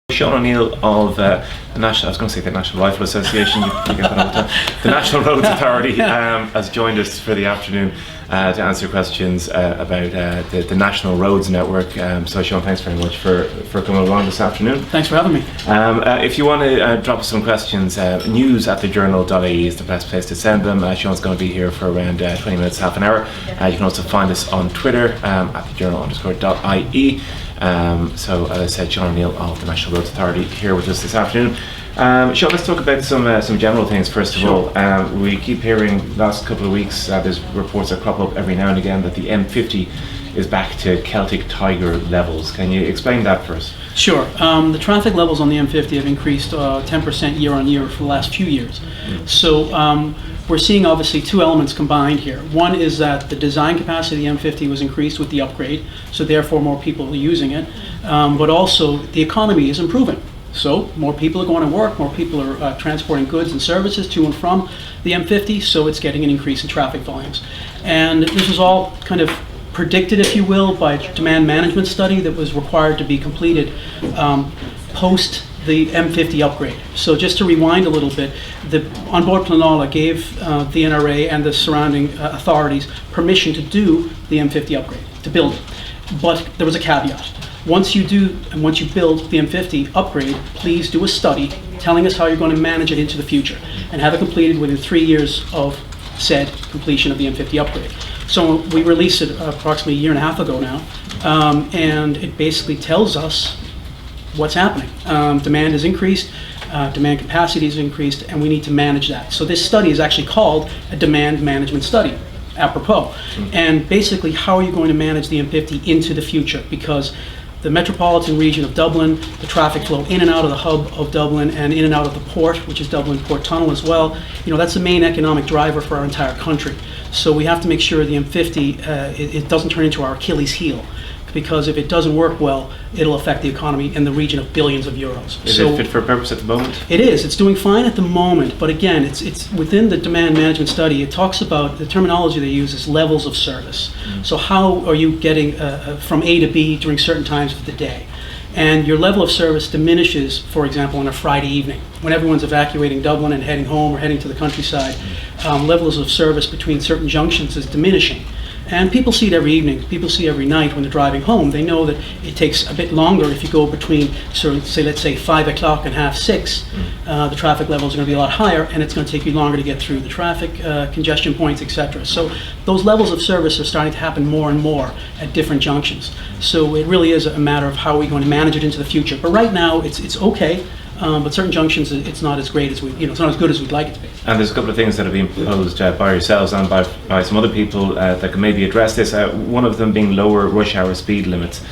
Sean O'Neill of the National, I was going to say the National Rifle Association, you get that all the time. The National Roads Authority has joined us for the afternoon to answer questions about the National Roads Network. So Sean, thanks very much for coming along this afternoon. Thanks for having me. If you want to drop us some questions, news at TheJournal.ie is the best place to send them. Sean's going to be here for around 20 minutes, half an hour. You can also find us on Twitter at TheJournal_.ie. So as I said, Sean O'Neill of the National Roads Authority here with us this afternoon. Sean, let's talk about some general things first of all. We keep hearing the last couple of weeks, there's reports that crop up every now and again that the M50 is back to Celtic Tiger levels. Can you explain that for us? Sure. The traffic levels on the M50 have increased 10% year on year for the last few years. So we're seeing obviously two elements combined here. One is that the design capacity of the M50 was increased with the upgrade, so therefore more people are using it. But also the economy is improving. So more people are going to work, more people are transporting goods and services to and from the M50, so it's getting an increase in traffic volumes. And this was all kind of predicted, if you will, by a demand management study that was required to be completed post the M50 upgrade. So just to rewind a little bit, the onboard Planola gave the NRA and the surrounding authorities permission to do the M50 upgrade, to build it. But there was a caveat. Once you do, and once you build the M50 upgrade, please do a study telling us how you're going to manage it into the future and have it completed within 3 years of said completion of the M50 upgrade. So we released it approximately a year and a half ago now, and it basically tells us what's happening. Demand has increased, demand capacity has increased, and we need to manage that. So this study is actually called a demand management study, apropos. And basically, how are you going to manage the M50 into the future? Because the metropolitan region of Dublin, the traffic flow in and out of the hub of Dublin and in and out of the port, which is Dublin Port Tunnel as well, that's the main economic driver for our entire country. So we have to make sure the M50, it doesn't turn into our Achilles heel, because if it doesn't work well, it'll affect the economy in the region of billions of euros. Is it fit for purpose at the moment? It is. It's doing fine at the moment, but again, it's within the demand management study. It talks about, the terminology they use is levels of service. So how are you getting from A to B during certain times of the day? And your level of service diminishes, for example, on a Friday evening, when everyone's evacuating Dublin and heading home or heading to the countryside. Levels of service between certain junctions is diminishing. And people see it every evening, people see it every night when they're driving home. They know that it takes a bit longer if you go between, let's say 5 o'clock and half 6, the traffic levels are going to be a lot higher, and it's going to take you longer to get through the traffic, congestion points, etc. So those levels of service are starting to happen more and more at different junctions. So it really is a matter of how we're going to manage it into the future. But right now, it's okay. But certain junctions, it's not as great as it's not as good as we'd like it to be. And there's a couple of things that have been proposed by yourselves and by some other people that can maybe address this. One of them being lower rush hour speed limits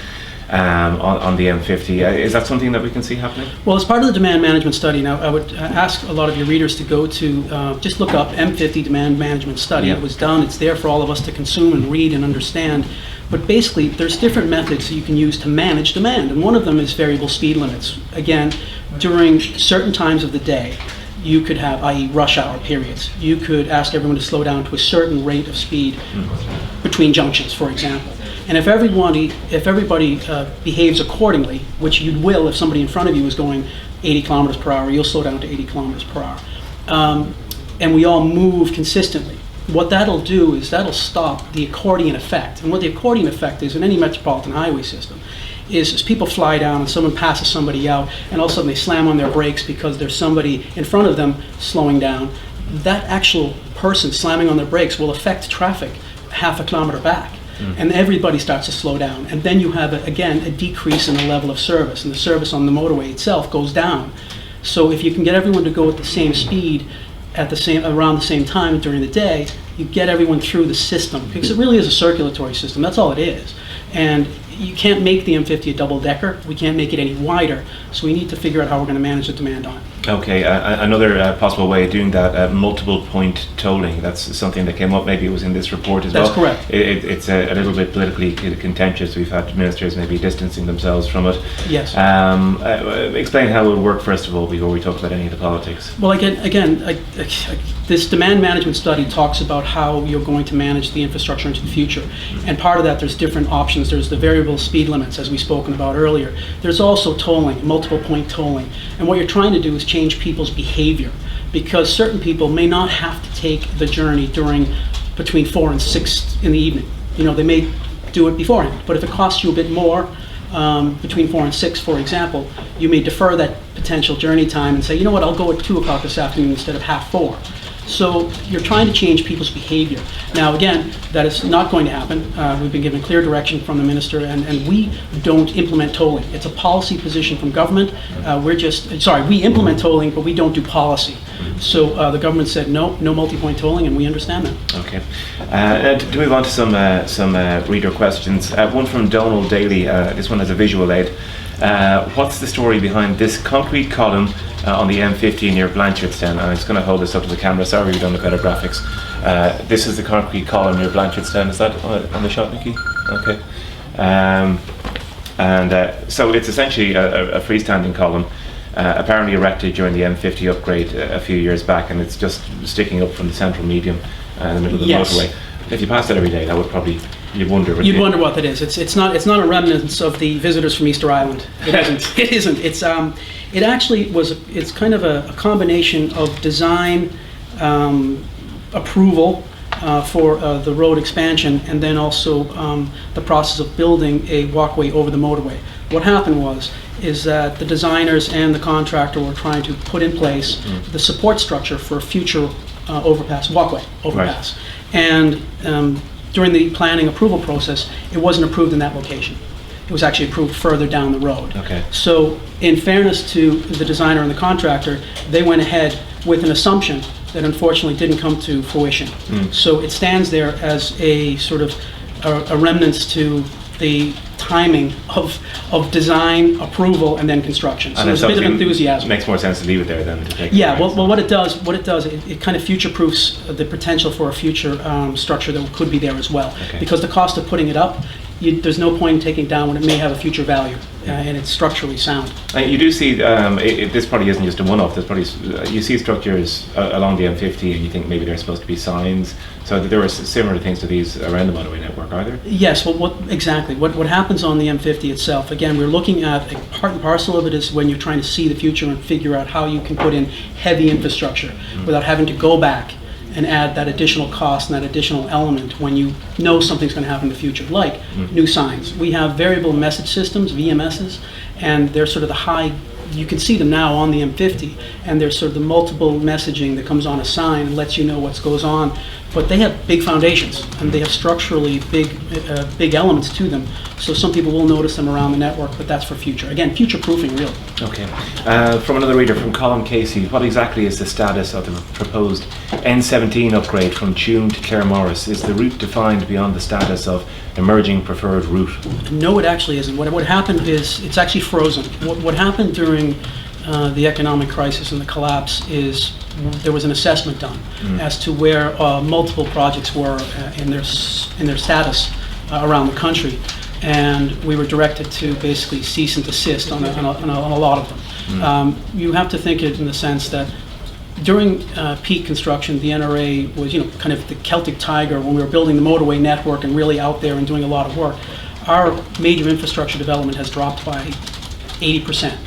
on the M50. Is that something that we can see happening? Well, as part of the demand management study, now I would ask a lot of your readers to go to just look up M50 demand management study. It was done. It's there for all of us to consume and read and understand. But basically, there's different methods that you can use to manage demand, and one of them is variable speed limits. Again, during certain times of the day, you could have, i.e. rush hour periods, you could ask everyone to slow down to a certain rate of speed between junctions, for example. And if everybody behaves accordingly, which you will if somebody in front of you is going 80 kilometers per hour, you'll slow down to 80 kilometers per hour. And we all move consistently. What that'll do is that'll stop the accordion effect. And what the accordion effect is in any metropolitan highway system is as people fly down and someone passes somebody out and all of a sudden they slam on their brakes because there's somebody in front of them slowing down, that actual person slamming on their brakes will affect traffic half a kilometer back. And everybody starts to slow down. And then you have, again, a decrease in the level of service, and the service on the motorway itself goes down. So if you can get everyone to go at the same speed around the same time during the day, you get everyone through the system, because it really is a circulatory system. That's all it is. And you can't make the M50 a double-decker. We can't make it any wider. So we need to figure out how we're going to manage the demand on it. Okay, another possible way of doing that, multiple point tolling. That's something that came up. Maybe it was in this report as well. That's correct. It's a little bit politically contentious. We've had ministers maybe distancing themselves from it. Yes. Explain how it would work first of all before we talk about any of the politics. Well, again, this demand management study talks about how you're going to manage the infrastructure into the future. And part of that, there's different options. There's the variable variable speed limits, as we've spoken about earlier. There's also tolling, multiple point tolling. And what you're trying to do is change people's behavior, because certain people may not have to take the journey between 4 and 6 in the evening. They may do it beforehand, but if it costs you a bit more, between 4 and 6, for example, you may defer that potential journey time and say, you know what, I'll go at 2 o'clock this afternoon instead of half 4. So you're trying to change people's behavior. Now, again, that is not going to happen. We've been given clear direction from the minister, and we don't implement tolling. It's a policy position from government. We implement tolling, but we don't do policy. So the government said no multi-point tolling, and we understand that. Okay. To move on to some reader questions. One from Donald Daly. This one has a visual aid. What's the story behind this concrete column on the M50 near Blanchardstown? And I'm just going to hold this up to the camera. Sorry, we've done the better graphics. This is the concrete column near Blanchardstown. Is that on the shot, Nikki? Okay. So it's essentially a freestanding column, apparently erected during the M50 upgrade a few years back, and it's just sticking up from the central medium in the middle of the motorway. If you passed it every day, that would probably... You'd wonder what that is. It's not a remnant of the visitors from Easter Island. It isn't. It isn't. It actually was. It's kind of a combination of design approval for the road expansion, and then also the process of building a walkway over the motorway. What happened is that the designers and the contractor were trying to put in place the support structure for a future walkway overpass, and during the planning approval process, it wasn't approved in that location. It was actually approved further down the road. Okay. So in fairness to the designer and the contractor, they went ahead with an assumption that unfortunately didn't come to fruition. So it stands there as a sort of a remnants to the timing of design, approval, and then construction. So and there's a bit of enthusiasm. It makes more sense to leave it there than to take it. Yeah, well, what it does, it kind of future-proofs the potential for a future structure that could be there as well. Okay. Because the cost of putting it up, there's no point in taking it down when it may have a future value, and it's structurally sound. You do see, this probably isn't just a one-off, you see structures along the M50 and you think maybe they're supposed to be signs, so there are similar things to these around the motorway network, are there? Yes, well, what happens on the M50 itself, again, we're looking at a part and parcel of it is when you're trying to see the future and figure out how you can put in heavy infrastructure without having to go back and add that additional cost and that additional element when you know something's going to happen in the future, like new signs. We have variable message systems, VMSs, and they're sort of the high, you can see them now on the M50, and there's sort of the multiple messaging that comes on a sign and lets you know what goes on. But they have big foundations, and they have structurally big elements to them. So some people will notice them around the network, but that's for future. Again, future-proofing, really. Okay. From another reader, from Colin Casey, what exactly is the status of the proposed N17 upgrade from Tuam to Claremorris? Is the route defined beyond the status of emerging preferred route? No, it actually isn't. What happened is it's actually frozen. What happened during the economic crisis and the collapse is there was an assessment done as to where multiple projects were in their status around the country, and we were directed to basically cease and desist on a lot of them. You have to think it in the sense that during peak construction, the NRA was kind of the Celtic tiger when we were building the motorway network and really out there and doing a lot of work. Our major infrastructure development has dropped by 80%.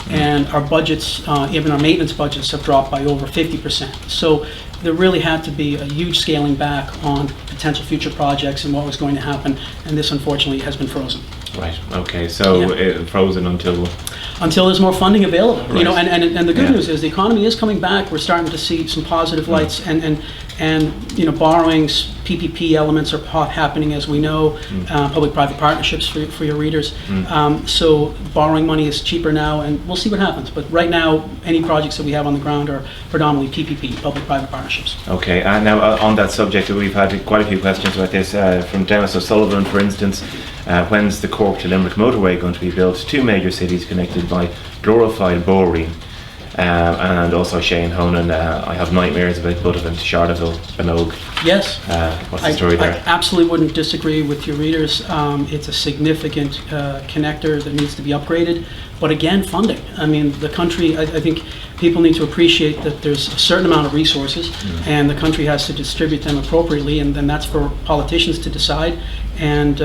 And our budgets, even our maintenance budgets, have dropped by over 50%. So there really had to be a huge scaling back on potential future projects and what was going to happen, and this unfortunately has been frozen. Right. Okay. So frozen until there's more funding available. Right. And the good news is the economy is coming back. We're starting to see some positive lights, and borrowings, PPP elements are happening, as we know, public-private partnerships for your readers. So borrowing money is cheaper now, and we'll see what happens. But right now, any projects that we have on the ground are predominantly PPP, public-private partnerships. Okay, and now on that subject, we've had quite a few questions about this from Dennis O'Sullivan, for instance. When's the Cork to Limerick motorway going to be built? 2 major cities connected by glorified Boreen. And also Shane Honan, I have nightmares about Buttevant, Charleville, Benogue. Yes. What's the story there? I absolutely wouldn't disagree with your readers. It's a significant connector that needs to be upgraded. But again, funding. I mean, the country, I think people need to appreciate that there's a certain amount of resources and the country has to distribute them appropriately, and then that's for politicians to decide. And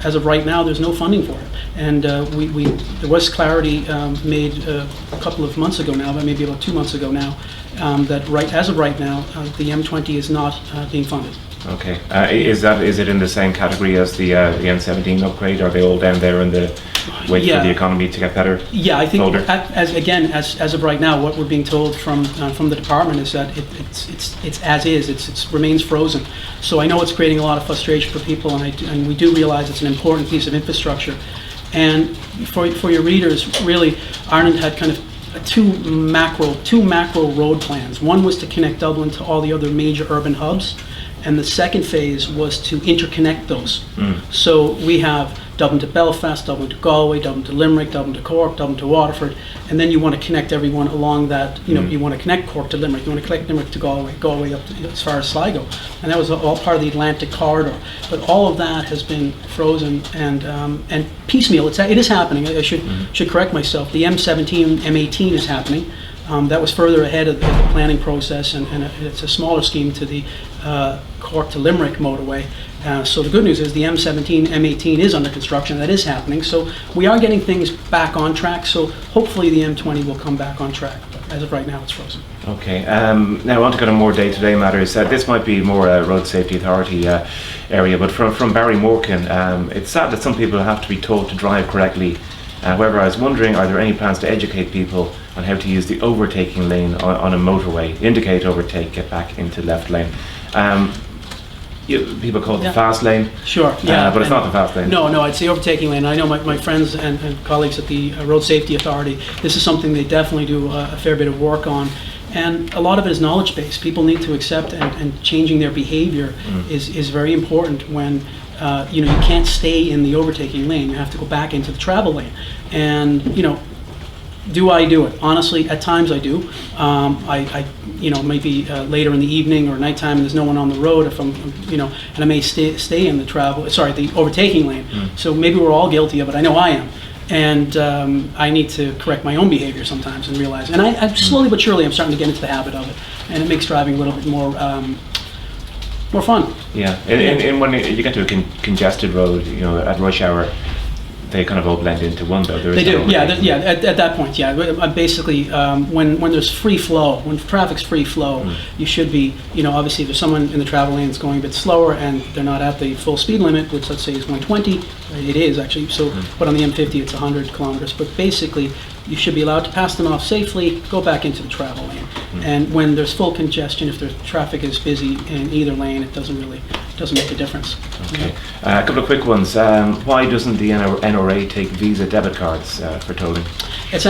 as of right now, there's no funding for it. And there was clarity made a couple of months ago now, but maybe about 2 months ago now, that as of right now, the M20 is not being funded. Okay. Is it in the same category as the M17 upgrade? Are they all down there in the wait for the economy to get better? Yeah, I think folder? as of right now, what we're being told from the department is that it's as is. It remains frozen. So I know it's creating a lot of frustration for people, and we do realize it's an important piece of infrastructure. And for your readers, really, Ireland had kind of two macro road plans. One was to connect Dublin to all the other major urban hubs, and the second phase was to interconnect those. So we have Dublin to Belfast, Dublin to Galway, Dublin to Limerick, Dublin to Cork, Dublin to Waterford, and then you want to connect everyone along that, you want to connect Cork to Limerick, you want to connect Limerick to Galway up to, as far as Sligo. And that was all part of the Atlantic corridor. But all of that has been frozen and piecemeal. It is happening. I should correct myself. The M17, M18 is happening. That was further ahead of the planning process, and it's a smaller scheme to the Cork to Limerick motorway. So the good news is the M17, M18 is under construction. That is happening. So we are getting things back on track. So hopefully the M20 will come back on track. But as of right now, it's frozen. Okay. Now I want to go to more day-to-day matters. This might be more a Road Safety Authority area, but from Barry Morgan, it's sad that some people have to be taught to drive correctly. However, I was wondering, are there any plans to educate people on how to use the overtaking lane on a motorway? Indicate, overtake, get back into left lane. People call it the fast lane. Sure, yeah. But it's not the fast lane. No, it's the overtaking lane. I know my friends and colleagues at the Road Safety Authority, this is something they definitely do a fair bit of work on. And a lot of it is knowledge-based. People need to accept and changing their behavior is very important when you can't stay in the overtaking lane. You have to go back into the travel lane. And do I do it? Honestly, at times I do. I maybe later in the evening or nighttime, and there's no one on the road. If I'm, and I may stay in the overtaking lane. So maybe we're all guilty of it. I know I am, and I need to correct my own behavior sometimes and realize. And I slowly but surely, I'm starting to get into the habit of it, and it makes driving a little bit more fun. Yeah, and when you get to a congested road, at rush hour, they kind of all blend into one, though. They do, at that point, yeah. Basically, when there's free flow, when traffic's free flow, you should be, obviously if there's someone in the travel lane that's going a bit slower and they're not at the full speed limit, which let's say is 120, it is actually, so, but on the M50 it's 100 kilometers, but basically you should be allowed to pass them off safely, go back into the travel lane. And when there's full congestion, if the traffic is busy in either lane, it doesn't make a difference. Okay. A couple of quick ones. Why doesn't the NRA take Visa debit cards for tolling? It's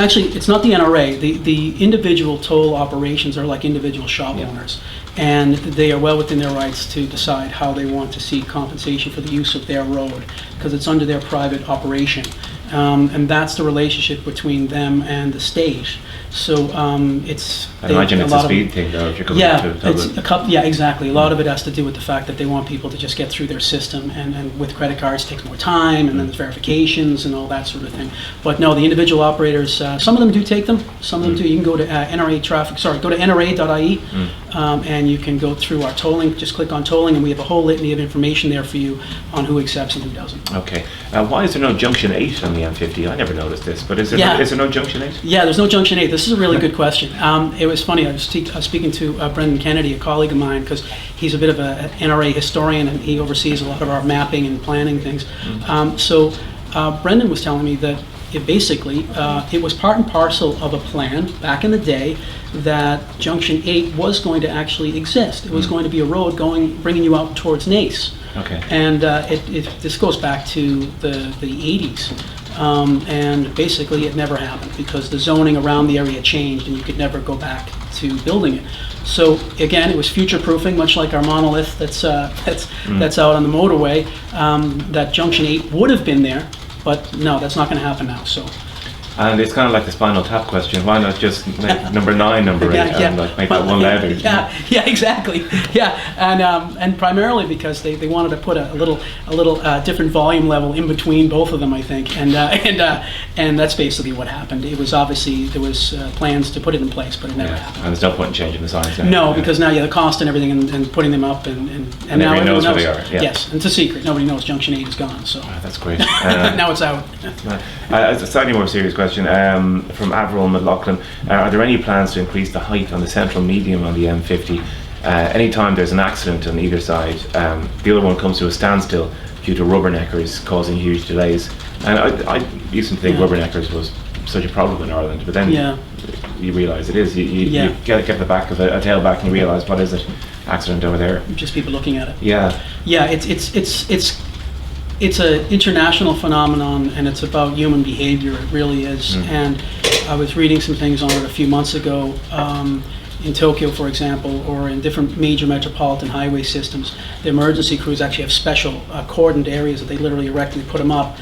not the NRA. The individual toll operations are like individual shop owners, and they are well within their rights to decide how they want to seek compensation for the use of their road, because it's under their private operation. And that's the relationship between them and the state. So it's. I imagine it's a speed thing, though. If you're coming to exactly. A lot of it has to do with the fact that they want people to just get through their system, and with credit cards it takes more time, and then there's verifications and all that sort of thing. But no, the individual operators, some of them do take them. Some of them do. You can go to go to NRA.ie, and you can go through our tolling. Just click on tolling, and we have a whole litany of information there for you on who accepts and who doesn't. Okay. Why is there no Junction 8 on the M50? I never noticed this, but is there no Junction 8? Yeah, there's no Junction 8. This is a really good question. It was funny, I was speaking to Brendan Kennedy, a colleague of mine, because he's a bit of an NRA historian and he oversees a lot of our mapping and planning things. So Brendan was telling me that it was part and parcel of a plan back in the day that Junction 8 was going to actually exist. It was going to be a road bringing you out towards Naas. Okay. And this goes back to the 80s. And basically it never happened because the zoning around the area changed and you could never go back to building it. So again, it was future-proofing, much like our monolith that's out on the motorway. That Junction 8 would have been there, but no, that's not going to happen now. So And it's kind of like the Spinal Tap question. Why not just make number 9 number 8 and like make that one louder? Yeah, exactly. Yeah, and primarily because they wanted to put a little different volume level in between both of them, I think, and that's basically what happened. It was obviously there was plans to put it in place, but it never happened. And there's no point in changing the signs now. No, because now the cost and everything, and putting them up, and now everyone knows where they are. Yeah. Yes, and it's a secret. Nobody knows Junction 8 is gone. So that's great. now it's out. A slightly more serious question from Avril McLaughlin. Are there any plans to increase the height on the central medium on the M50? Anytime there's an accident on either side, the other one comes to a standstill due to rubberneckers causing huge delays. And I used to think rubberneckers was such a problem in Ireland, but then you realise it is. You get the back of a tailback and you realise, what is it? Accident over there. Just people looking at it. Yeah. Yeah, it's an international phenomenon, and it's about human behavior. It really is. And I was reading some things on it a few months ago. In Tokyo, for example, or in different major metropolitan highway systems, the emergency crews actually have special cordoned areas that they literally erect and put them up.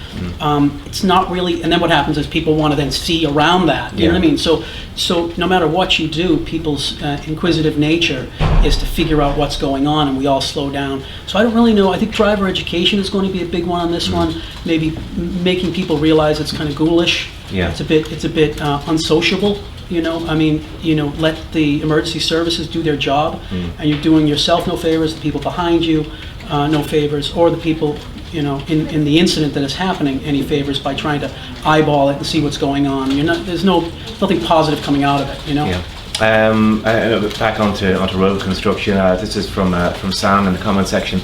It's not really, and then what happens is people want to then see around that. You know what I mean? So no matter what you do, people's inquisitive nature is to figure out what's going on, and we all slow down. So I don't really know. I think driver education is going to be a big one on this one. Maybe making people realize it's kind of ghoulish. Yeah. It's a bit unsociable. Let the emergency services do their job, and you're doing yourself no favors, the people behind you no favors, or the people, in the incident that is happening, any favors by trying to eyeball it and see what's going on. There's nothing positive coming out of it, Yeah. Back onto road construction. This is from Sam in the comment section.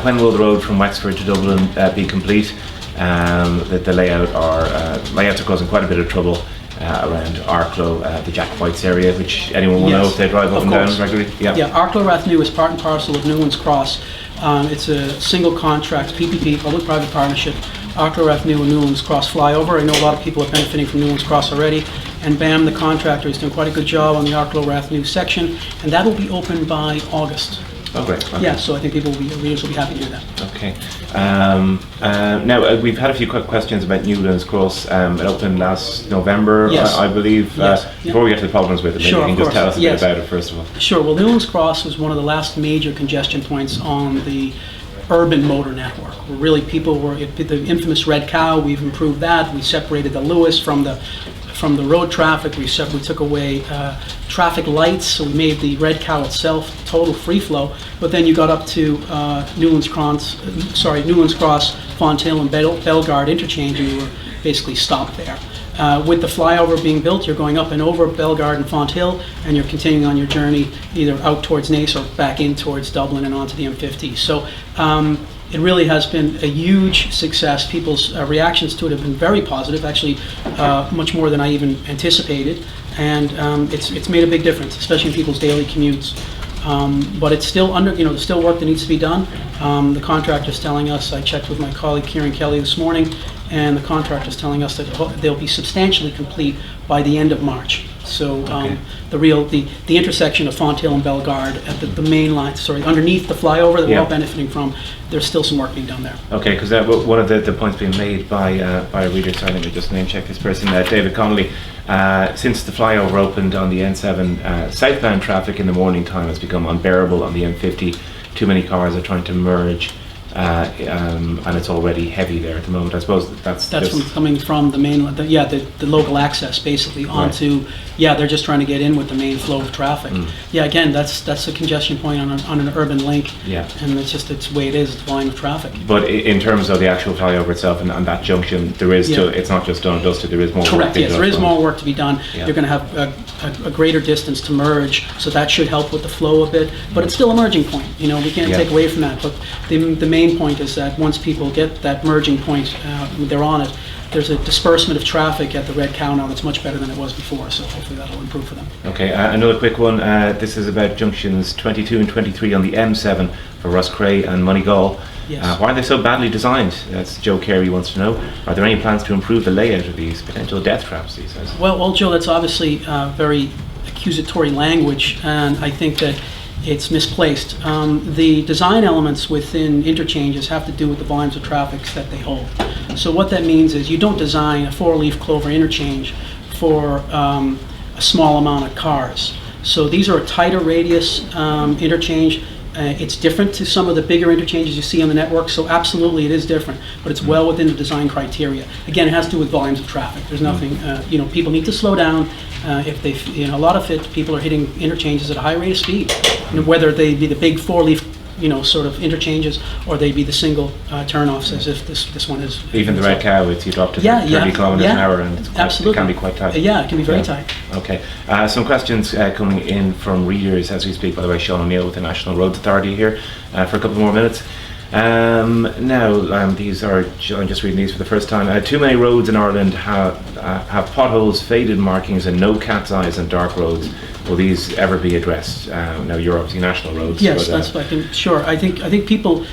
When will the road from Wexford to Dublin be complete? The layouts are causing quite a bit of trouble around Arklow, the Jack White's area, which anyone will know if they drive up and down regularly. Yeah, Arklow Rathnew is part and parcel of Newlands Cross. It's a single contract, PPP, public-private partnership, Arklow Rathnew and Newlands Cross flyover. I know a lot of people are benefiting from Newlands Cross already. And BAM, the contractor, is doing quite a good job on the Arklow Rathnew section, and that will be open by August. Oh, great. Okay. Yeah, so I think readers will be happy to hear that. Okay. Now, we've had a few quick questions about Newlands Cross. It opened last November, I believe. Yes. Before we get to the problems with it, maybe you can just tell us a bit about it, first of all. Sure. Well, Newlands Cross was one of the last major congestion points on the urban motor network, where really people were, the infamous red cow, we've improved that. We separated the Lewis from the road traffic. We took away traffic lights, so we made the red cow itself total free flow. But then you got up to Newlands Cross, Fonthill and Bellegarde interchange, and you were basically stopped there. With the flyover being built, you're going up and over Bellegarde and Fonthill, and you're continuing on your journey either out towards Naas or back in towards Dublin and onto the M50. So it really has been a huge success. People's reactions to it have been very positive, actually much more than I even anticipated, and it's made a big difference, especially in people's daily commutes. But it's still there's still work that needs to be done. The contractor's telling us, I checked with my colleague Kieran Kelly this morning, and the contractor's telling us that they'll be substantially complete by the end of March. So the intersection of Fonthill and Bellegarde at the main line, underneath the flyover that we're all benefiting from, there's still some work being done there. Okay, because one of the points being made by a reader, sorry, let me just name check this person, David Connolly. Since the flyover opened on the N7, southbound traffic in the morning time has become unbearable on the M50. Too many cars are trying to merge, and it's already heavy there at the moment. I suppose that's coming from the main, the local access basically onto. Right. Yeah, they're just trying to get in with the main flow of traffic. Yeah, again, that's a congestion point on an urban link. Yeah, and it's the way it is. It's the volume of traffic. But in terms of the actual flyover itself and that junction, there is it's not just done and dusted. There is more. Correct. Work yes, there is more work to be done. Yeah. You're going to have a greater distance to merge, so that should help with the flow a bit. But it's still a merging point. We can't take away from that. But the main point is that once people get that merging point, they're on it. There's a disbursement of traffic at the Red Cow now that's much better than it was before, so hopefully that'll improve for them. Okay, another quick one. This is about junctions 22 and 23 on the M7 for Roscrea and Moneygall. Yes. Why are they so badly designed? That's Joe Carey wants to know. Are there any plans to improve the layout of these potential death traps, he says? Well, Joe, that's obviously very accusatory language, and I think that it's misplaced. The design elements within interchanges have to do with the volumes of traffic that they hold. So what that means is you don't design a 4-leaf clover interchange for a small amount of cars. So these are a tighter radius interchange. It's different to some of the bigger interchanges you see on the network, so absolutely it is different, but it's well within the design criteria. Again, it has to do with volumes of traffic. There's nothing, people need to slow down. If they, a lot of people are hitting interchanges at a high rate of speed, whether they be the big 4-leaf, sort of interchanges, or they be the single turnoffs, as if this one is. Even the red cow, you drop to 30 kilometers an hour, and it can be quite tight. Yeah, it can be very tight. Okay. Some questions coming in from readers as we speak. By the way, Sean O'Neill with the National Roads Authority here for a couple more minutes. These are, I'm just reading these for the first time. Too many roads in Ireland have potholes, faded markings, and no cat's eyes on dark roads. Will these ever be addressed? Now, you're obviously national roads. Yes, that's what I think. Sure, I think people,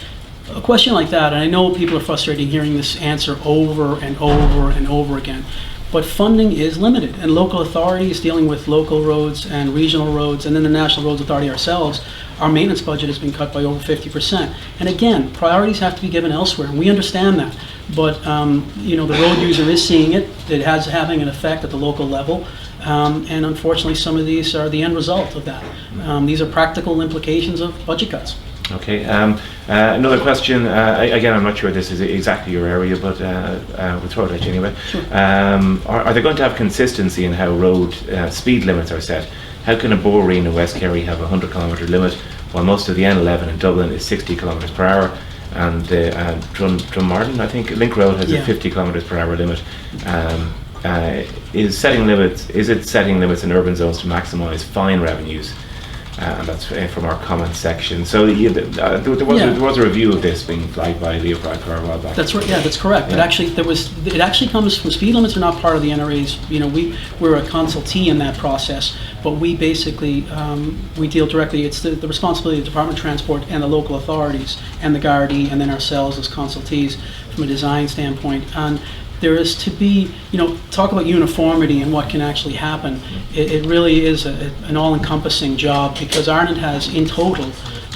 a question like that, and I know people are frustrated hearing this answer over and over and over again. But funding is limited, and local authorities dealing with local roads and regional roads, and then the National Roads Authority ourselves, our maintenance budget has been cut by over 50%. And again, priorities have to be given elsewhere, and we understand that. But the road user is seeing it. It has having an effect at the local level, and unfortunately, some of these are the end result of that. These are practical implications of budget cuts. Okay. Another question. Again, I'm not sure this is exactly your area, but we'll throw it at you anyway. Sure. Are they going to have consistency in how road speed limits are set? How can a Boreen in West Kerry have a 100-kilometre limit while most of the N11 in Dublin is 60 kilometres per hour? And Drummartin, I think, Link Road has a 50 kilometres per hour limit. Is it setting limits in urban zones to maximise fine revenues? And that's from our comments section. So there was a review of this being flagged by Leo Priker a while back. That's right. Yeah, that's correct. Yeah. It actually comes from speed limits are not part of the NRA's. We're a consultee in that process, but we basically we deal directly. It's the responsibility of the Department of Transport and the local authorities and the Gardaí, and then ourselves as consultees from a design standpoint. And there is to be, talk about uniformity and what can actually happen. It really is an all-encompassing job, because Ireland has in total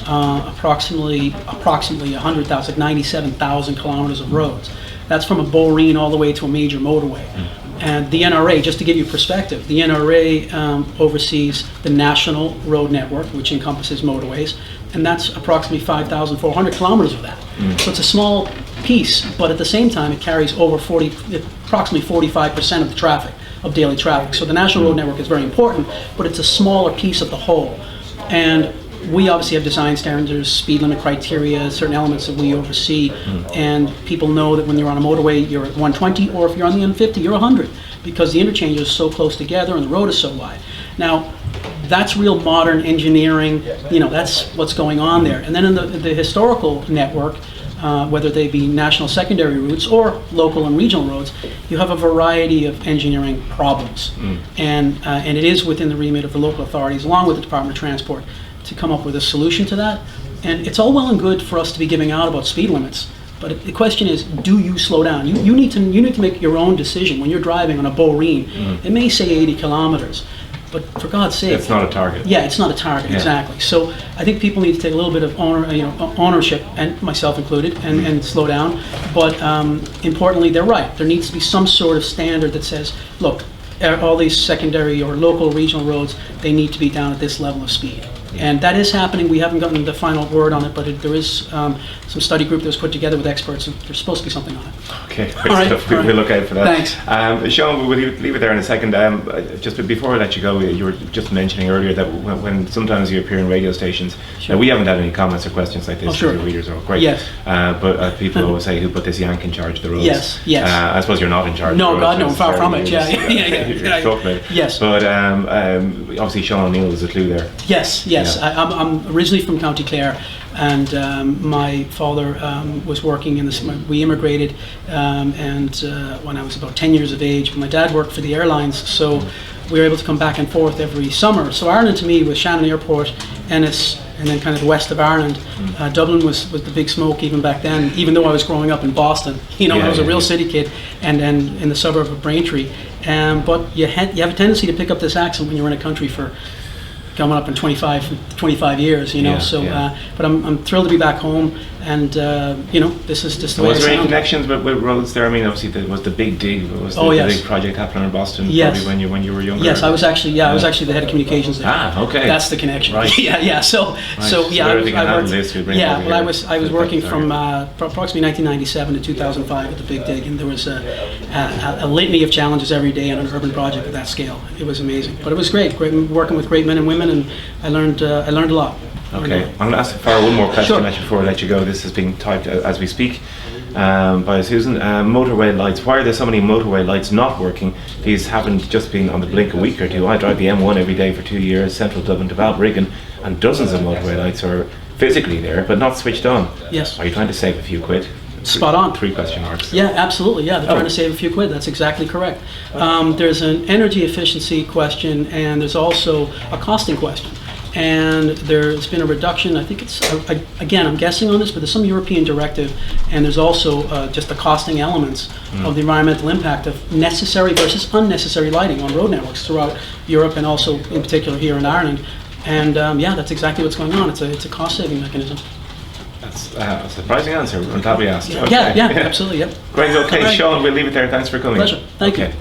approximately 100,000, 97,000 kilometers of roads. That's from a Boreen all the way to a major motorway. And the NRA, just to give you perspective, the NRA oversees the national road network, which encompasses motorways, and that's approximately 5,400 kilometers of that. So it's a small piece, but at the same time it carries over approximately 45% of the traffic, of daily traffic. So the national road network is very important, but it's a smaller piece of the whole. And we obviously have design standards, speed limit criteria, certain elements that we oversee, and people know that when you're on a motorway you're at 120, or if you're on the M50 you're 100, because the interchange is so close together and the road is so wide. Now, that's real modern engineering, that's what's going on there. And then in the historical network, whether they be national secondary routes or local and regional roads, you have a variety of engineering problems. And it is within the remit of the local authorities, along with the Department of Transport, to come up with a solution to that. And it's all well and good for us to be giving out about speed limits, but the question is, do you slow down? You need to make your own decision. When you're driving on a Boreen, it may say 80 kilometers, but for God's sake, it's not a target. Yeah, it's not a target, exactly. So I think people need to take a little bit of ownership, and myself included, and slow down. But importantly, they're right. There needs to be some sort of standard that says, look, all these secondary or local regional roads, they need to be down at this level of speed. And that is happening. We haven't gotten the final word on it, but there is some study group that was put together with experts, and there's supposed to be something on it. Okay, great stuff. We'll look out for that. Thanks. Sean, we'll leave it there in a second. Just before I let you go, you were just mentioning earlier that when sometimes you appear in radio stations, now we haven't had any comments or questions like this. Sure. The readers are great. Yes. But people always say, who put this yank in charge of the roads? Yes. I suppose you're not in charge no, of the roads. No, God, no, far from it. Yeah. Yes. But obviously Sean O'Neill is a clue there. Yes. Yeah. I'm originally from County Clare, and my father was working in this. We immigrated, and when I was about 10 years of age, my dad worked for the airlines, so we were able to come back and forth every summer. So Ireland to me was Shannon Airport, Ennis, and then kind of the west of Ireland. Dublin was the big smoke even back then, even though I was growing up in Boston. I was a real city kid, and in the suburb of Braintree. But you have a tendency to pick up this accent when you're in a country for coming up in 25 years, you know. Yeah, so, yeah. But I'm thrilled to be back home, and you know, this is just the way Was I there any sound. connections with roads there? I mean, obviously there was the big dig, was the, Oh, the yes. big project happening in Boston Yes. probably when you were younger? Yes, I was actually I was actually the head of communications there. Ah, okay. That's the connection. Right. Yeah. So So yeah, everything I happened worked. this, you'd bring it Yeah, over well, here. I was working from Sorry. approximately 1997 to 2005 at the Big Dig, and there was a litany of challenges every day on an urban project at that scale. It was amazing, but it was great working with great men and women, and I learned a lot. Okay, I'm going to ask Farah one more question Sure. actually before I let you go. This is being typed as we speak by Susan. Motorway lights. Why are there so many motorway lights not working? These haven't just been on the blink a week or two. I drive the M1 every day for 2 years, central Dublin to Balbriggan, and dozens of motorway lights are physically there but not switched on. Yes. Are you trying to save a few quid? Spot on. 3 question marks. Yeah, absolutely. Yeah, they're Oh. trying to save a few quid. That's exactly correct. There's an energy efficiency question, and there's also a costing question. And there's been a reduction. I think it's again, I'm guessing on this, but there's some European directive, and there's also just the costing elements of the environmental impact of necessary versus unnecessary lighting on road networks throughout Europe, and also in particular here in Ireland. And yeah, that's exactly what's going on. It's a cost saving mechanism. That's a surprising answer. I'm glad we asked. Yeah, absolutely. Yep. Great. Okay, All right. Sean, we'll leave it there. Thanks for coming. Pleasure. Thank you. Okay.